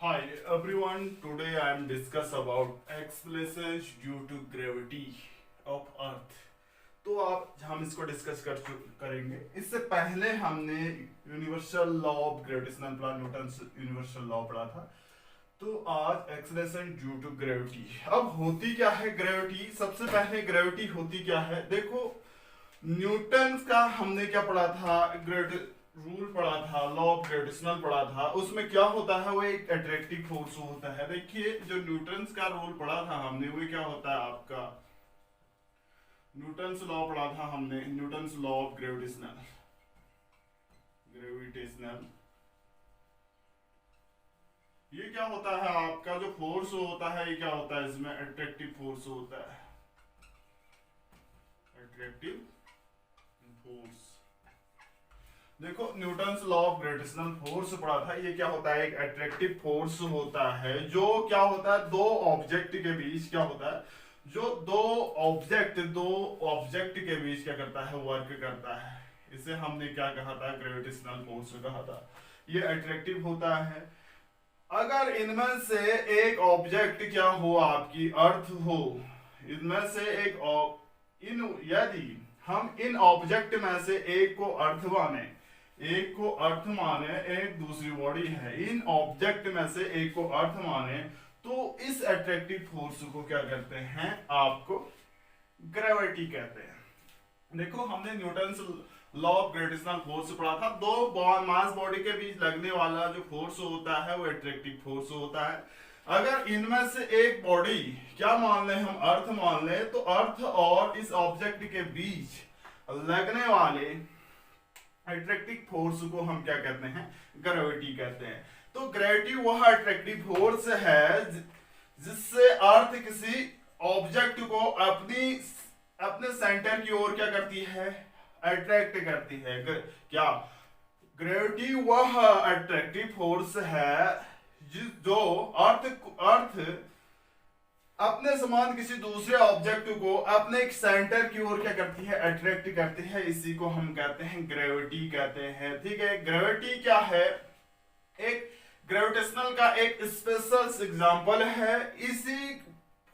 Hi everyone, today I am discuss about explanations due to gravity of earth। तो आप हम इसको discuss करेंगे। इससे पहले हमने यूनिवर्सल लॉ ऑफ ग्रेविटेशनल पढ़ा, न्यूटन यूनिवर्सल लॉ पढ़ा था। तो आज एक्सलेशन ड्यू टू ग्रेविटी। अब होती क्या है ग्रेविटी? सबसे पहले ग्रेविटी होती क्या है देखो, न्यूटन का हमने क्या पढ़ा था, रूल पढ़ा था, लॉ ऑफ ग्रेविटेशनल पढ़ा था। उसमें क्या होता है, वो एक अट्रैक्टिव फोर्स होता है। देखिए जो न्यूटन का रूल पढ़ा था हमने, वो क्या होता है आपका, न्यूटन लॉ पढ़ा था हमने, Newton law of gravitational gravitational ये क्या होता है आपका, जो फोर्स होता है ये क्या होता है, इसमें अट्रैक्टिव फोर्स होता है, अट्रैक्टिव फोर्स। देखो Newton law of gravitational force पढ़ा था, ये क्या होता है, एक अट्रैक्टिव फोर्स होता है। जो क्या होता है, दो ऑब्जेक्ट के बीच क्या होता है, जो दो ऑब्जेक्ट के बीच क्या करता है, वर्क करता है। इसे हमने क्या कहा था, ग्रेविटेशनल फोर्स कहा था। ये अट्रैक्टिव होता है। अगर इनमें से एक ऑब्जेक्ट क्या हो, आपकी अर्थ हो, इनमें से यदि हम इन ऑब्जेक्ट में से एक को अर्थ माने, एक दूसरी बॉडी है, इन ऑब्जेक्ट में से एक को अर्थ माने, तो इस अट्रैक्टिव फोर्स को क्या कहते हैं, आपको ग्रेविटी कहते हैं। देखो हमने Newton law of gravitational force पढ़ा था। दो मास बॉडी के बीच लगने वाला जो फोर्स होता है वो अट्रैक्टिव फोर्स होता है। अगर इनमें से एक बॉडी क्या मान ले, हम अर्थ मान ले, तो अर्थ और इस ऑब्जेक्ट के बीच लगने वाले अट्रैक्टिव फोर्स को हम क्या कहते हैं, ग्रेविटी कहते हैं। तो ग्रेविटी वह अट्रैक्टिव फोर्स है जिससे अर्थ किसी ऑब्जेक्ट को अपने सेंटर की ओर क्या करती है, अट्रैक्ट करती है। क्या ग्रेविटी वह अट्रैक्टिव फोर्स है जो अर्थ अपने समान किसी दूसरे ऑब्जेक्ट को अपने एक सेंटर की ओर क्या करती है, अट्रैक्ट करती है। इसी को हम कहते हैं ग्रेविटी कहते हैं। ठीक है, ग्रेविटी क्या है, एक ग्रेविटेशनल का एक स्पेशल एग्जांपल है। इसी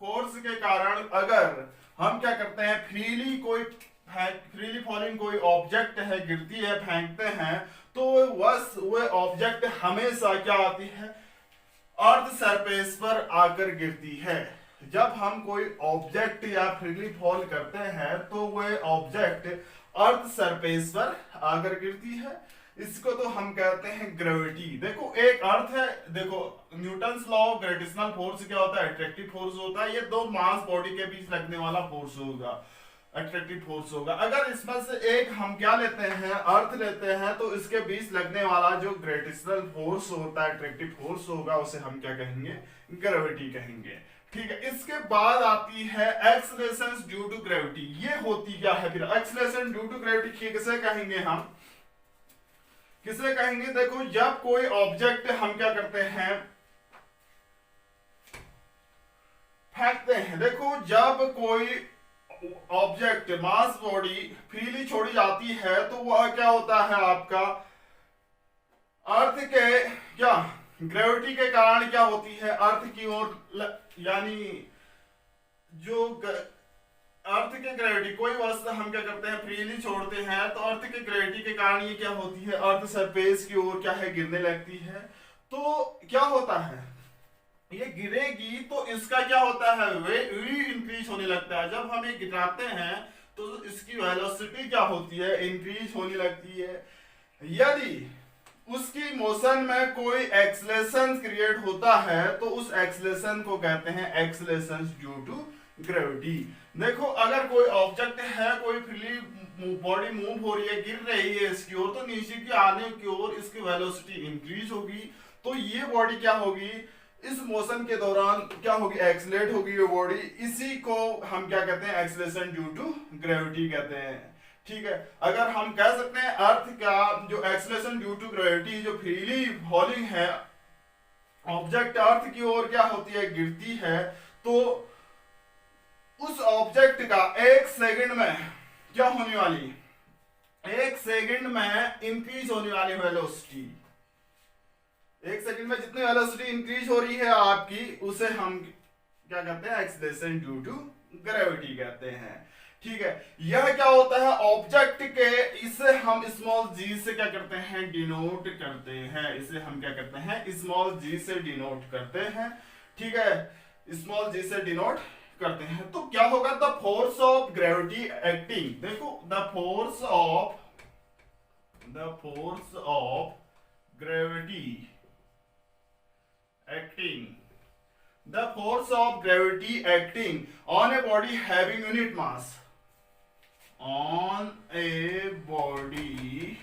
फोर्स के कारण अगर हम क्या करते हैं, फ्रीली फॉलिंग कोई ऑब्जेक्ट है, गिरती है, फेंकते हैं, तो वह ऑब्जेक्ट हमेशा क्या आती है, अर्थ सरफेस पर आकर गिरती है। जब हम कोई ऑब्जेक्ट या फ्रीली फॉल करते हैं तो वह ऑब्जेक्ट अर्थ सरफेस पर आकर गिरती है। इसको तो हम कहते हैं ग्रेविटी। देखो एक अर्थ है, देखो Newton law of gravitational force क्या होता है, अट्रैक्टिव फोर्स होता है। ये दो मास बॉडी के बीच लगने वाला फोर्स होगा, अट्रैक्टिव फोर्स होगा। अगर इसमें से एक हम क्या लेते हैं, अर्थ लेते हैं, तो इसके बीच लगने वाला जो ग्रेविटेशनल फोर्स होता है, अट्रैक्टिव फोर्स होगा, उसे हम क्या कहेंगे, ग्रेविटी कहेंगे। ठीक है, इसके बाद आती है एक्सलेशन ड्यू टू ग्रेविटी। ये होती क्या है फिर, एक्सलेशन ड्यू टू ग्रेविटी किसे कहेंगे, हम किसे कहेंगे, देखो जब कोई ऑब्जेक्ट हम क्या करते हैं, फेंकते हैं। देखो जब कोई ऑब्जेक्ट मास बॉडी फ्रीली छोड़ी जाती है तो वह क्या होता है, आपका अर्थ के क्या ग्रेविटी के कारण क्या होती है, अर्थ की ओर, यानी जो अर्थ के ग्रेविटी, कोई वस्तु हम क्या करते हैं, फ्रीली छोड़ते हैं, तो अर्थ के ग्रेविटी के कारण ये क्या होती है, अर्थ सरफेस की ओर क्या है, गिरने लगती है। तो क्या होता है, ये गिरेगी तो इसका क्या होता है, वे इंक्रीज होने लगता है। जब हम ये गिराते हैं तो इसकी वेलोसिटी क्या होती है, इंक्रीज होने लगती है। यदि उसकी मोशन में कोई एक्सलेशन क्रिएट होता है तो उस एक्सलेशन को कहते हैं एक्सलेशन ड्यू टू ग्रेविटी। देखो अगर कोई ऑब्जेक्ट है, कोई फ्रीली बॉडी मूव हो रही है, गिर रही है इसकी ओर, तो नीचे की आने की ओर इसकी वेलोसिटी इंक्रीज होगी। तो ये बॉडी क्या होगी, इस मोशन के दौरान क्या होगी, एक्सलेट होगी ये बॉडी। इसी को हम क्या कहते हैं, एक्सलेशन ड्यू टू ग्रेविटी कहते हैं। ठीक है, अगर हम कह सकते हैं अर्थ का जो एक्सलेशन ड्यू टू ग्रेविटी, जो फ्रीली फॉलिंग है, ऑब्जेक्ट अर्थ की ओर क्या होती है, गिरती है, तो उस ऑब्जेक्ट का एक सेकंड में क्या होने वाली, एक सेकंड में इंक्रीज होने वाली वेलोसिटी, 1 सेकंड में जितनी वेलोसिटी इंक्रीज हो रही है आपकी, उसे हम क्या कहते हैं, एक्सीलरेशन ड्यू टू ग्रेविटी कहते हैं। ठीक है, यह क्या होता है, ऑब्जेक्ट के, इसे हम स्मॉल जी से क्या करते हैं, डिनोट करते हैं। इसे हम क्या करते हैं, स्मॉल जी से डिनोट करते हैं। ठीक है, स्मॉल जी से डिनोट करते हैं। तो क्या होगा, the force of gravity acting, देखो the force of gravity acting, the force of gravity acting on a body having unit mass, on a body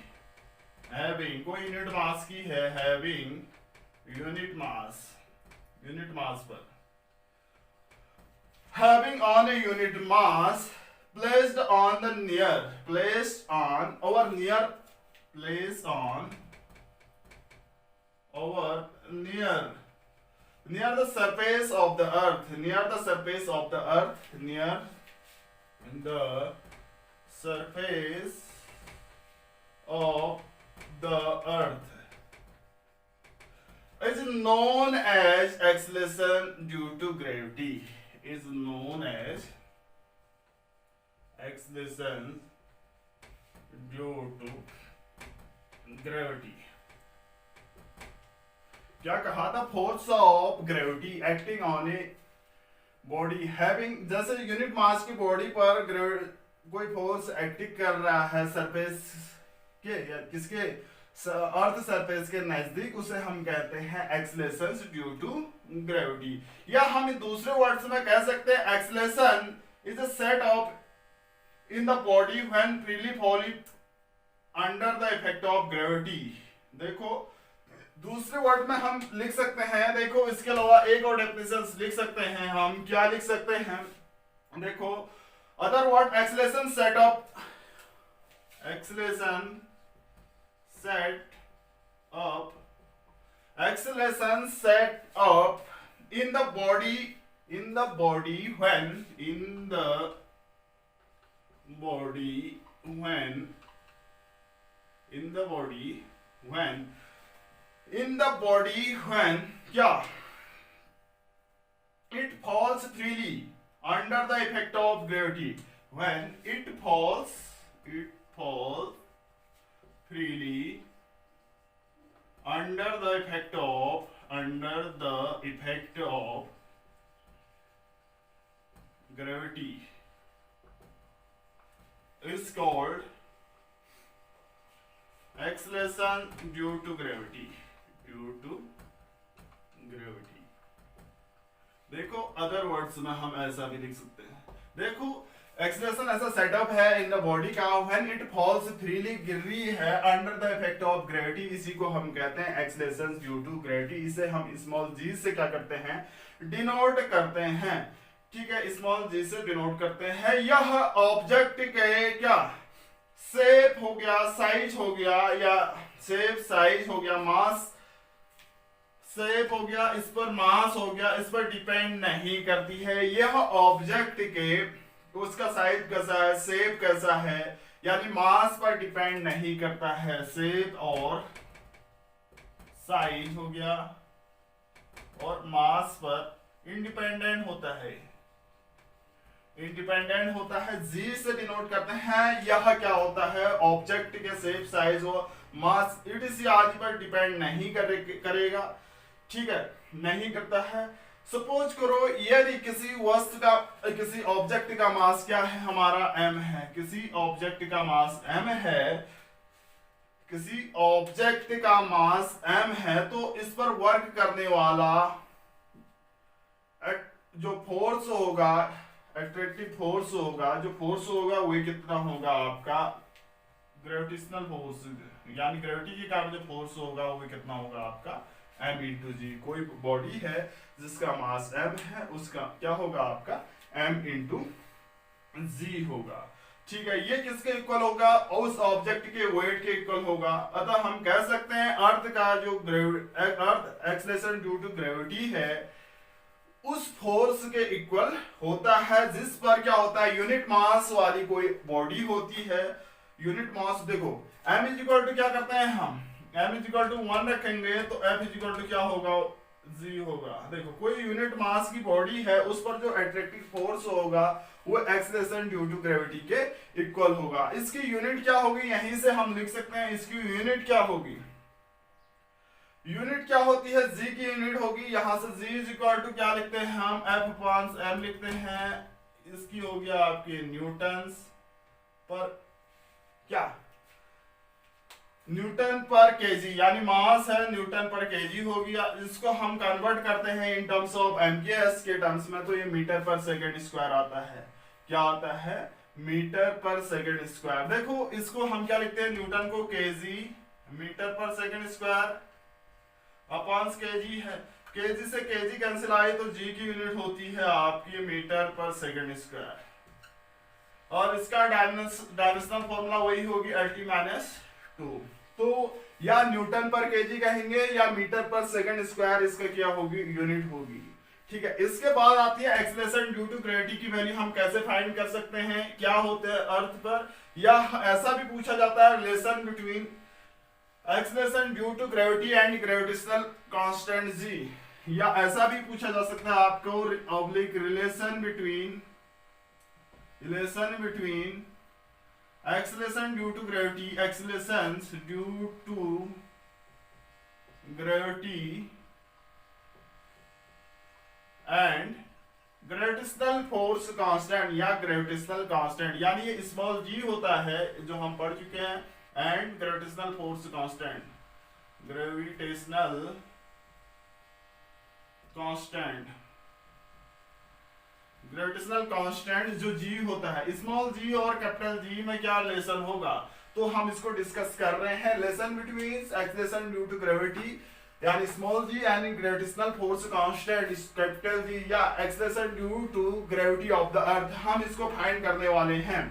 having, कोई यूनिट मास की है, having यूनिट मास पर, having on a unit mass placed on the near, placed on over near, placed on over near the surface of the earth, near the surface of the earth, near the surface of the earth is known as acceleration due to gravity, is known as acceleration due to gravity। क्या कहा था, force of gravity acting on a body having, जैसे unit mass की body पर कोई force acting कर रहा है सरफेस के या किसके, अर्थ सरफेस के नजदीक, उसे हम कहते हैं एक्सीलरेशन ड्यू टू ग्रेविटी। या हम दूसरे वर्ड्स में कह सकते हैं acceleration is a set of in the body when freely falling under the effect of gravity. देखो दूसरे वर्ड में हम लिख सकते हैं, देखो इसके अलावा एक और डेफिनेशन लिख सकते हैं हम, क्या लिख सकते हैं, देखो other word acceleration set up, acceleration set up in the body when, in the body when क्या, it falls freely under the effect of gravity, when it falls freely under the effect of gravity is called acceleration due to gravity। देखो other words में हम ऐसा भी लिख सकते हैं, देखो एक्सीलरेशन ऐसा सेटअप है इन द बॉडी का, व्हेन इट फॉल्स फ्रीली, गिर रही है under the effect of gravity, इसी को हम कहते हैं एक्सीलरेशन ड्यू टू ग्रेविटी। इसे हम स्मॉल जी से क्या करते हैं, डिनोट करते हैं। ठीक है, स्मॉल जी से डिनोट करते हैं। यह ऑब्जेक्ट के क्या, शेप हो गया, साइज हो गया, या शेप साइज हो गया, मास शेप हो गया, इस पर मास हो गया, इस पर डिपेंड नहीं करती है। यह ऑब्जेक्ट के, उसका साइज कैसा है, शेप कैसा है, यानी मास पर डिपेंड नहीं करता है। शेप और साइज हो गया और मास पर इंडिपेंडेंट होता है, जी से डिनोट करते हैं। यह क्या होता है, ऑब्जेक्ट के शेप साइज और मास इसी आदि पर डिपेंड नहीं करेगा। ठीक है, नहीं करता है। सपोज करो यदि किसी वस्तु का, किसी ऑब्जेक्ट का मास क्या है, हमारा m है, किसी ऑब्जेक्ट का मास m है, तो इस पर वर्क करने वाला जो फोर्स होगा, एट्रैक्टिव फोर्स होगा, वो कितना होगा आपका, ग्रेविटेशनल फोर्स, यानी ग्रेविटी के कारण जो फोर्स होगा वो कितना होगा आपका m इंटू जी। कोई बॉडी है जिसका मास m है, उसका क्या होगा आपका m इंटू जी होगा। ठीक है, ये किसके इक्वल होगा, उस ऑब्जेक्ट के वेट के इक्वल होगा। अतः हम कह सकते हैं अर्थ का जो अर्थ एक्सीलरेशन ड्यू टू ग्रेविटी है उस फोर्स के इक्वल होता है, जिस पर क्या होता है, यूनिट मास वाली कोई बॉडी होती है। यूनिट मास देखो m इज इक्वल टू क्या करते हैं हम, m इज इक्वल टू 1 रखेंगे तो f इज इक्वल टू क्या होगा, g होगा। देखो कोई यूनिट मास की बॉडी है उस पर जो एट्रैक्टिव फोर्स होगा वो एक्सेलरेशन ड्यू टू ग्रेविटी के इक्वल होगा। इसकी यूनिट क्या होगी, यहीं से हम लिख सकते हैं इसकी यूनिट क्या होगी, यूनिट क्या होती है, g की यूनिट होगी। यहां से g इज इक्वल टू क्या लिखते हैं हम, f अपॉन m लिखते हैं। इसकी हो गया आपके न्यूटन्स पर क्या, न्यूटन पर केजी, यानी मास है न्यूटन पर केजी हो गया। इसको हम कन्वर्ट करते हैं इन टर्म्स ऑफ एमकेएस के टर्म्स में, तो ये मीटर पर सेकंड स्क्वायर आता है। क्या आता है, मीटर पर सेकंड स्क्वायर। देखो इसको हम क्या लिखते हैं, न्यूटन को केजी मीटर पर सेकंड स्क्वायर अपॉन केजी है। केजी से केजी कैंसिल आए तो जी की यूनिट होती है आपकी मीटर पर सेकंड स्क्वायर, और इसका डायमेंशनल फॉर्मूला वही होगी LT माइनस 2। तो या न्यूटन पर केजी कहेंगे या मीटर पर सेकंड स्क्वायर इसका क्या होगी, यूनिट होगी। ठीक है, इसके बाद आती है एक्सेलरेशन ड्यू टू ग्रेविटी की वैल्यू हम कैसे फाइंड कर सकते हैं, क्या होते हैं अर्थ पर, या ऐसा भी पूछा जाता है relation between acceleration due to gravity and gravitational constant G, या ऐसा भी पूछा जा सकता है आपको oblique relation between acceleration due to gravity, accelerations due to gravity and gravitational force constant या gravitational constant, यानी ये स्मॉल g होता है जो हम पढ़ चुके हैं, and gravitational force constant, gravitational constant, gravitational constant जो g होता है, स्मॉल g और कैपिटल G में क्या रिलेशन होगा, तो हम इसको डिस्कस कर रहे हैं। Relation between acceleration due to gravity यानी small g and gravitational force constant capital G, या acceleration due to gravity of the earth, हम इसको फाइंड करने वाले हैं।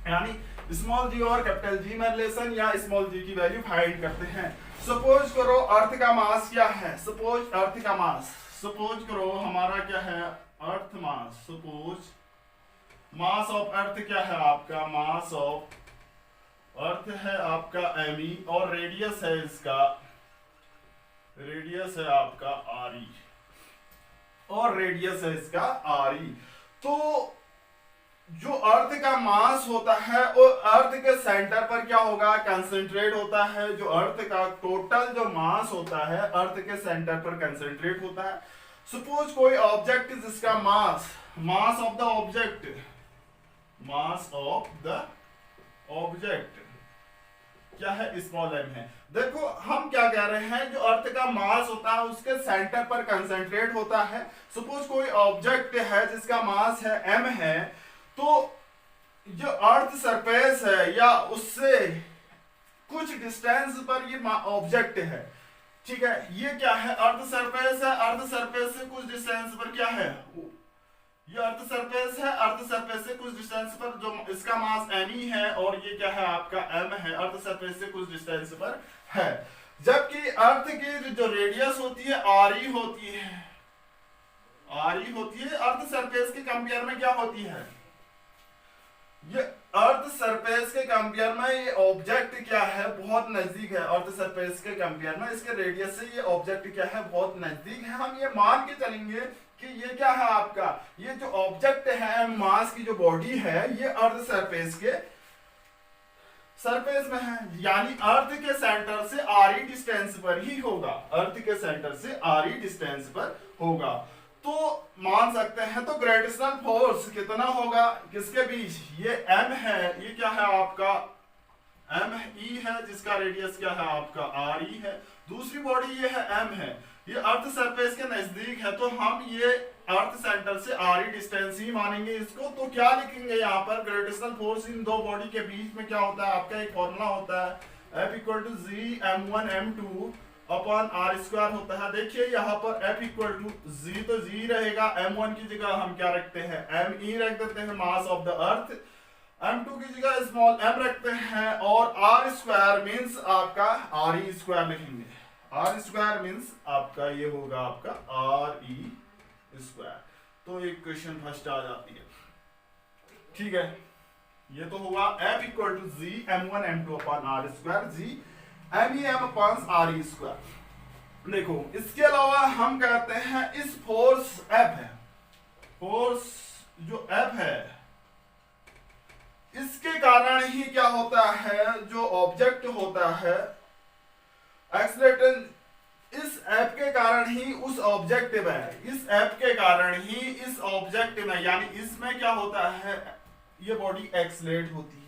यानी स्मॉल g और कैपिटल G में रिलेशन या स्मॉल g की वैल्यू फाइंड करते हैं। सपोज करो अर्थ का मास क्या है, सपोज अर्थ का मास, सपोज करो हमारा क्या है अर्थ मास, सपोज मास ऑफ अर्थ क्या है आपका, मास ऑफ अर्थ है आपका me, और रेडियस है इसका, रेडियस है आपका re, और रेडियस है इसका re। तो जो अर्थ का मास होता है वो अर्थ के सेंटर पर क्या होगा, कंसंट्रेट होता है। जो अर्थ का टोटल जो मास होता है अर्थ के सेंटर पर कंसंट्रेट होता है। सपोज कोई ऑब्जेक्ट जिसका मास of the object, mass of the object क्या है, स्मॉल m है। देखो हम क्या कह रहे हैं, जो अर्थ का मास होता है उसके सेंटर पर कंसंट्रेट होता है। सपोज कोई ऑब्जेक्ट है जिसका मास है m है, तो जो अर्थ सरफेस है या उससे कुछ डिस्टेंस पर ये ऑब्जेक्ट है, ठीक है, ये क्या है, अर्थ सरफेस है, अर्थ सरफेस से कुछ डिस्टेंस पर क्या है, ये अर्थ सरफेस है, अर्थ सरफेस से कुछ डिस्टेंस पर जो इसका मास me है, और ये क्या है आपका m है, अर्थ सरफेस से कुछ डिस्टेंस पर है। जबकि अर्थ की जो रेडियस होती है re होती है, re होती है, अर्थ सरफेस के कंपेयर में क्या होती है, ये अर्थ सरफेस के कंपेयर में ये ऑब्जेक्ट क्या है, बहुत नजदीक है। अर्थ सरफेस के कंपेयर में इसके रेडियस से ये ऑब्जेक्ट क्या है, बहुत नजदीक है। हम ये मान के चलेंगे कि ये क्या है आपका, ये जो ऑब्जेक्ट है मास की जो बॉडी है ये अर्थ सरफेस के सरफेस में है, यानी अर्थ के सेंटर से re डिस्टेंस पर ही होगा, अर्थ के सेंटर से re डिस्टेंस पर होगा। तो मान सकते हैं, तो ग्रेविटेशनल फोर्स कितना होगा किसके बीच, ये m है, ये क्या है आपका me है, जिसका रेडियस क्या है आपका re है, दूसरी बॉडी ये है m है, ये अर्थ सरफेस के नजदीक है, तो हम ये अर्थ सेंटर से re डिस्टेंस ही मानेंगे इसको। तो क्या लिखेंगे यहाँ पर, ग्रेविटेशनल फोर्स इन दो बॉडी के बीच में क्या होता है आपका, एक फॉर्मूला होता है F equal to G m1 m2 upon r square होता है। देखिए यहाँ पर F इक्वल टू जी, तो जी रहेगा, m1 की जगह हम क्या रखते हैं, me रख देते हैं, mass of the earth, m2 की जगह स्मॉल m रखते हैं, और r स्क्वायर मींस आपका re स्क्वायर लिखेंगे, r स्क्वायर मींस आपका ये होगा आपका re स्क्वायर। तो एक क्वेश्चन फर्स्ट आ जाती है, ठीक है, ये तो हुआ F equal to G m1 m2 upon r square, G MEM/RE²। देखो इसके अलावा हम कहते हैं इस फोर्स F है, फोर्स जो F है, इसके कारण ही क्या होता है, जो ऑब्जेक्ट होता है एक्सीलरेटर, इस ऐप के कारण ही उस ऑब्जेक्ट में, इस ऐप के कारण ही इस ऑब्जेक्ट में, यानी इसमें क्या होता है, ये बॉडी एक्सलेट होती है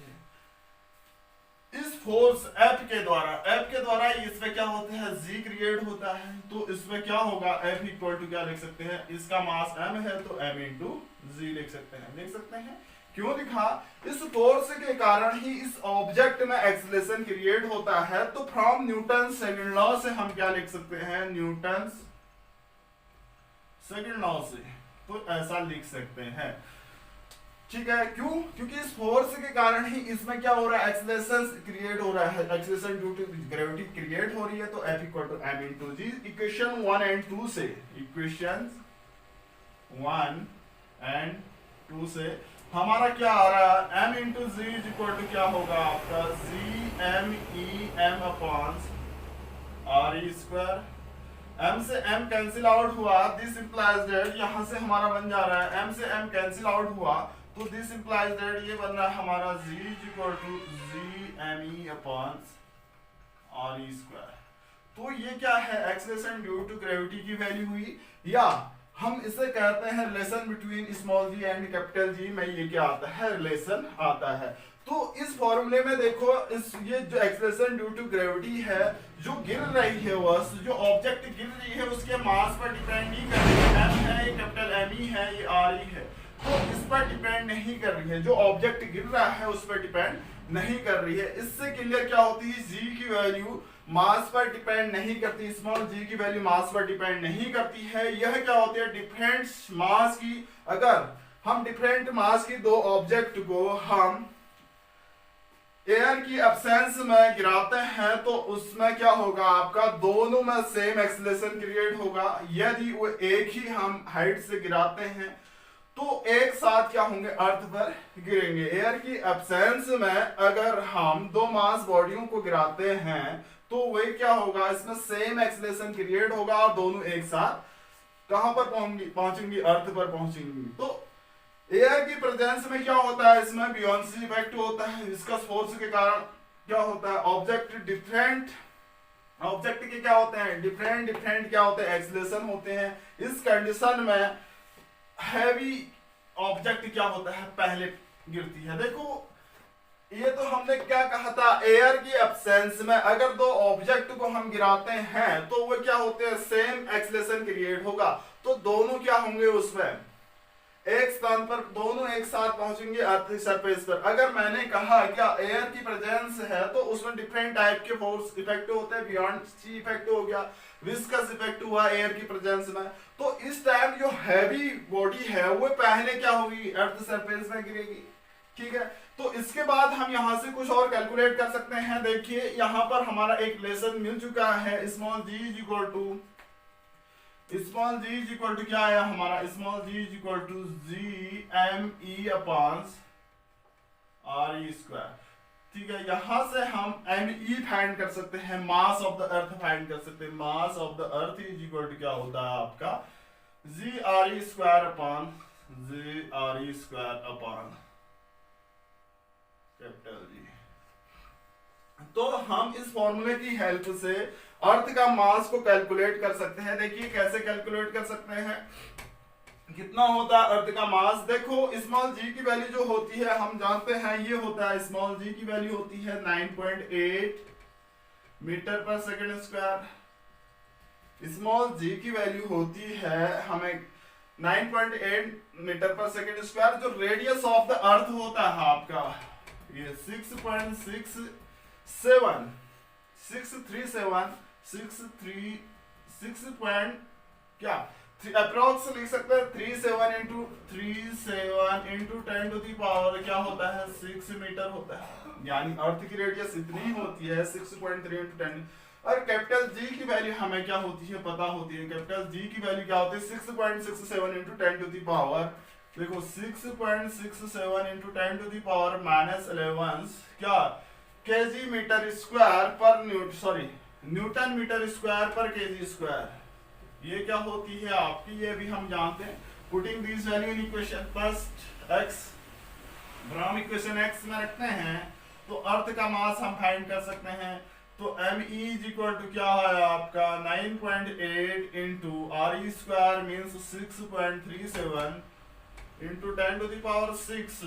इस फोर्स एफ के द्वारा। एफ के द्वारा इसमें क्या होता है, जी क्रिएट होता है। तो इसमें क्या होगा, एफ इक्वल टू क्या लिख सकते हैं, इसका मास एम है तो एम इंटू जी लिख सकते हैं। लिख सकते हैं क्यों लिखा, इस फोर्स के कारण ही इस ऑब्जेक्ट में एक्सीलरेशन क्रिएट होता है। तो फ्रॉम न्यूटन सेकंड लॉ से हम क्या लिख सकते हैं, न्यूटन सेकंड लॉ से, तो ऐसा लिख सकते हैं। ठीक है, क्यों, क्योंकि इस फोर्स के कारण ही इसमें क्या हो रहा है, एक्सीलरेशन क्रिएट हो रहा है, acceleration due to gravity create हो रही है। तो F equal to M into G. Equation 1 and 2 से, इक्वेशन 1 एंड 2 से हमारा क्या आ रहा है, m into G is equal to क्या होगा आपका, G M E M upon R E square. m से m कैंसिल आउट हुआ, दिस इंप्लाइज दैट, यहां से हमारा बन जा रहा है m से m कैंसिल आउट हुआ, तो दिस इंप्लाइज दैट ये बन रहा है हमारा g is equal to G M E upon R E square. तो ये क्या है, एक्सीलरेशन ड्यू टू ग्रेविटी की वैल्यू हुई, या हम इसे कहते हैं relation between small G and capital G में ये क्या आता है, रिलेशन आता है। तो इस फॉर्मूले में देखो, इस ये जो एक्सीलरेशन ड्यू टू ग्रेविटी है, जो गिर रही है वस्तु, जो ऑब्जेक्ट गिर रही है उसके मास पर डिपेंड नहीं कर रही है, m है, ये कैपिटल M ही है, ये R ही है, तो इस पर डिपेंड नहीं कर रही है। जो ऑब्जेक्ट गिर रहा है उस पर डिपेंड नहीं कर रही है। इससे क्लियर क्या होती है, जी की वैल्यू मास पर डिपेंड नहीं करती, स्मॉल जी की वैल्यू मास पर डिपेंड नहीं करती है। यह क्या होती है, डिफरेंट मास की, अगर हम डिफरेंट मास की दो ऑब्जेक्ट को हम एयर की एब्सेंस में गिराते हैं तो उसमें क्या होगा, आपका दोनों में सेम एक्सीलरेशन क्रिएट होगा। यदि वो एक ही हम हाइट से गिराते हैं तो एक साथ क्या होंगे, अर्थ पर गिरेंगे। एयर की एब्सेंस में अगर हम दो मास बॉडियों को गिराते हैं तो वही क्या होगा, इसमें सेम एक्सीलरेशन क्रिएट होगा और दोनों एक साथ कहां पर पहुंचेंगी, अर्थ पर पहुंचेंगी। तो एयर की प्रेजेंस में क्या होता है, इसमें बियोंसी इफेक्ट होता है, विस्कस फोर्स के कारण क्या होता है, ऑब्जेक्ट के क्या होते हैं, डिफरेंट क्या होते हैं, एक्सीलरेशन होते हैं। इस कंडीशन में हैवी ऑब्जेक्ट क्या होता है, पहले गिरती है। देखो ये तो हमने क्या कहा था, एयर की एब्सेंस में अगर दो ऑब्जेक्ट को हम गिराते हैं तो वो क्या होते हैं, सेम एक्सीलरेशन क्रिएट होगा, तो दोनों क्या होंगे, उसमें एक स्थान पर दोनों एक साथ पहुंचेंगे अर्थ सरफेस पर। अगर मैंने कहा क्या एयर की प्रेजेंस है तो उसमें डिफरेंट टाइप के फोर्स इफेक्ट होते हैं, बियॉन्सी इफेक्ट हो गया, विस्कस इफेक्ट हुआ एयर की प्रेजेंस में। तो इस टाइम जो हैवी बॉडी है वो पहले क्या होगी, अर्थ सरफेस में गिरेगी। ठीक है, तो इसके बाद हम यहां से कुछ और कैलकुलेट कर सकते हैं। देखिए यहां पर हमारा एक लेसन मिल चुका है, small G is equal to क्या आया हमारा, small G is equal to G M E upon R E square. ठीक है, यहां से हम एम ई फाइंड कर सकते हैं, mass of the earth find कर सकते हैं। Mass of the earth is equal to क्या होता है आपका, G R E square upon G R E square upon capital G. तो हम इस फॉर्मूले की हेल्प से अर्थ का मास को कैलकुलेट कर सकते हैं। देखिए कैसे कैलकुलेट कर सकते हैं, कितना होता है अर्थ का मास। देखो स्मॉल जी की वैल्यू जो होती है हम जानते हैं, ये होता है स्मॉल जी की वैल्यू होती है 9.8 मीटर पर सेकंड स्क्वायर। स्मॉल जी की वैल्यू होती है हमें 9.8 मीटर पर सेकंड स्क्वायर। जो रेडियस ऑफ द अर्थ होता है आपका ये 6.अप्रोक्स लिख सकते हैं 37 इंटू 10 टू दी पावर क्या होता है 6 मीटर होता है, यानी अर्थ की रेडियस इतनी होती है 6.3 इंटू 10। और कैपिटल जी की वैल्यू हमें क्या होती है पता होती है, कैपिटल जी की वैल्यू क्या होती है 6.67 इंटू 10 टू दी पावर, देखो 6.67 इंटू 10 टू दी पावर -11 क्या केजी मीटर स्क्वायर पर न्यूटन मीटर स्क्वायर पर केजी स्क्वायर। ये क्या होती है आपकी, ये भी हम जानते हैं। Putting this value in equation first x, हम इक्वेशन एक्स में रखते हैं तो अर्थ का मास हम फाइंड कर सकते हैं। तो एम इज इक्वल टू क्या है आपका 9.8 into R E square means 6.37 into 10 to the power 6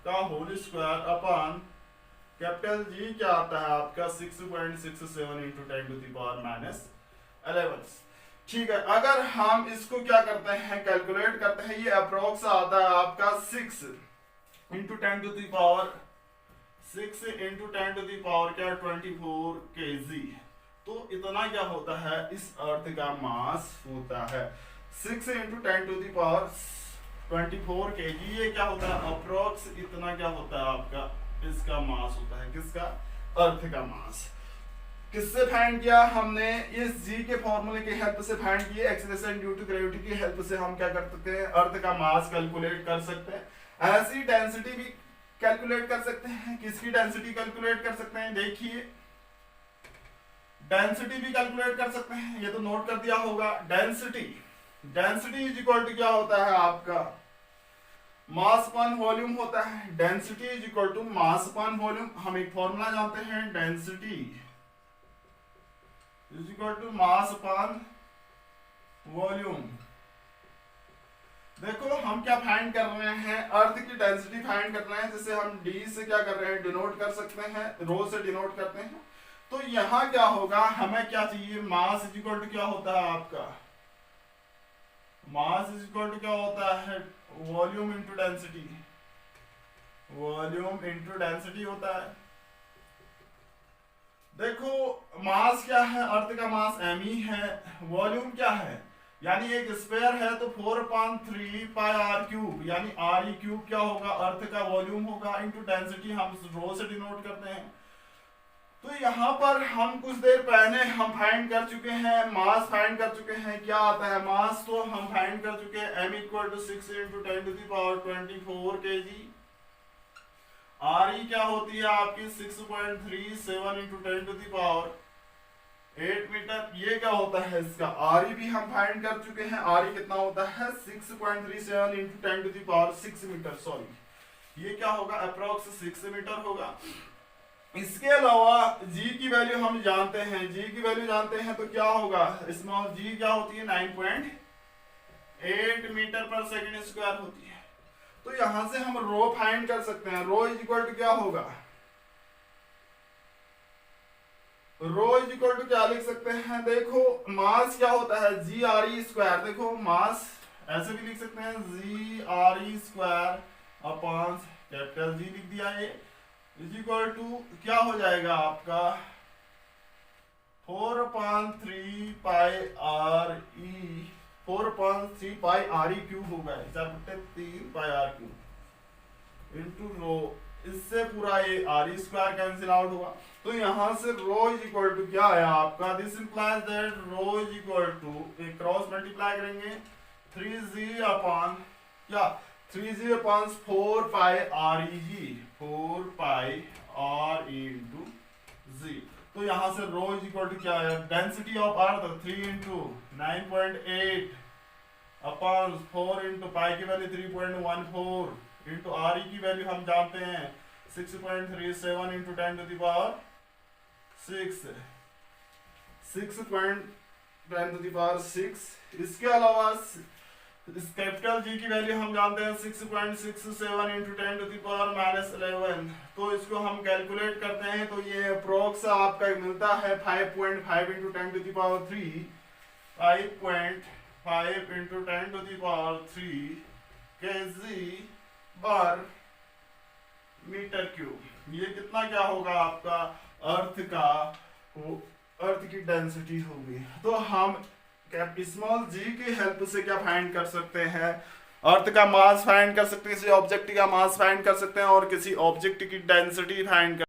का whole square upon capital G क्या आता है आपका 6.67 इंटू 10 टू द पावर -11। ठीक है, अगर हम इसको क्या करते हैं कैलकुलेट करते हैं, ये अप्रोक्स आता है आपका 6 into 10 to the power 6 into 10 to the power क्या 24 केजी। तो इतना क्या होता है इस अर्थ का मास होता है 6 into 10 to the power 24 KG. ये क्या होता है अप्रोक्स इतना क्या होता है आपका इसका मास होता है, किसका, अर्थ का मास। किससे फाइंड किया हमने, इस जी के फॉर्मूले की हेल्प से फाइंड किए। एक्सीलरेशन ड्यू टू ग्रेविटी की हेल्प से हम क्या कर सकते हैं अर्थ का मास कैलकुलेट कर सकते हैं। ऐसी डेंसिटी भी कैलकुलेट कर सकते हैं। किसकी डेंसिटी कैलकुलेट कर सकते हैं, देखिए डेंसिटी भी कैलकुलेट कर सकते हैं, ये तो नोट कर दिया होगा। डेंसिटी इज इक्वल टू क्या होता है आपका मास अपन वॉल्यूम होता है। Density is equal to mass upon volume. हम एक फॉर्मूला जानते हैं, density is equal to mass upon volume. देखो हम क्या फाइंड कर रहे हैं, अर्थ की डेंसिटी फाइंड कर रहे हैं, जिसे हम डी से क्या कर रहे हैं डिनोट कर सकते हैं, रो से डिनोट करते हैं। तो यहां क्या होगा, हमें क्या चाहिए, मास इज इक्वल टू क्या होता है आपका, मास इज इक्वल टू क्या होता है volume into density. Volume into density होता है। देखो मास क्या है, अर्थ का मास एम ई है, वॉल्यूम क्या है यानी एक स्क्वायर है तो 4/3 पाई आर क्यूब, यानी आर ई क्यूब क्या होगा अर्थ का वॉल्यूम होगा, इंटू डेंसिटी हम रो से डिनोट करते हैं। तो यहाँ पर हम कुछ देर पहले हम फाइंड कर चुके हैं, मास फाइंड कर चुके हैं। क्या आता है मास, तो हम फाइंड कर चुके हैं m equal to 6 into 10 to the power 24 KG. R E क्या होती है आपकी 6.37 into 10 to the power 8 metre. ये क्या होता है इसका आर ई भी हम फाइंड कर चुके हैं। आर ई कितना होता है 6.37 into 10 to the power 6 metre, sorry ये क्या होगा अप्रोक्स 6 मीटर होगा। इसके अलावा g की वैल्यू हम जानते हैं, g की वैल्यू जानते हैं तो क्या होगा स्मॉल g क्या होती है 9.8 मीटर पर सेकंड स्क्वायर होती है। तो यहां से हम रो फाइंड कर सकते हैं। रो इज इक्वल टू क्या होगा, रो इज इक्वल टू क्या लिख सकते हैं, देखो मास क्या होता है जी आर ई स्क्वायर। देखो मास ऐसे भी लिख सकते हैं G R E square upon capital G लिख दिया है, इज इक्वल टू क्या हो जाएगा आपका 4/3 पाई आर ई, 4/3 पाई आर ई क्यूब होगा 4/3 पाई आर क्यूब इंटू रो। इससे पूरा ये are E square cancel out होगा। तो यहां से रो इज इक्वल टू क्या है आपका, this implies that rho is equal to एक क्रॉस मल्टीप्लाई करेंगे 3g अपॉन क्या 3g upon 4 pi R E G, 4 pi R E into G. तो यहां से रो इज इक्वल टू क्या है density of earth 3 into 9.8 upon 4 into pi की value 3.14 into R ई की वैल्यू हम जानते हैं 6.37 into 10 to the power 6 to the power 6। इसके अलावा इस कैपिटल जी की वैल्यू हम जानते हैं 6.67 इंटू 10 टू द पावर -11। तो इसको हम कैलकुलेट करते हैं तो ये अप्रोक्स आपका मिलता है 5.5 into 10 to the power 3, 5.5 into 10 to the power 3 KG per metre cube. ये कितना क्या होगा आपका अर्थ का अर्थ की डेंसिटी होगी। तो हम स्मॉल जी की हेल्प से क्या फाइंड कर सकते हैं, अर्थ का मास फाइंड कर सकते हैं, किसी ऑब्जेक्ट का मास फाइंड कर सकते हैं और किसी ऑब्जेक्ट की डेंसिटी फाइंड कर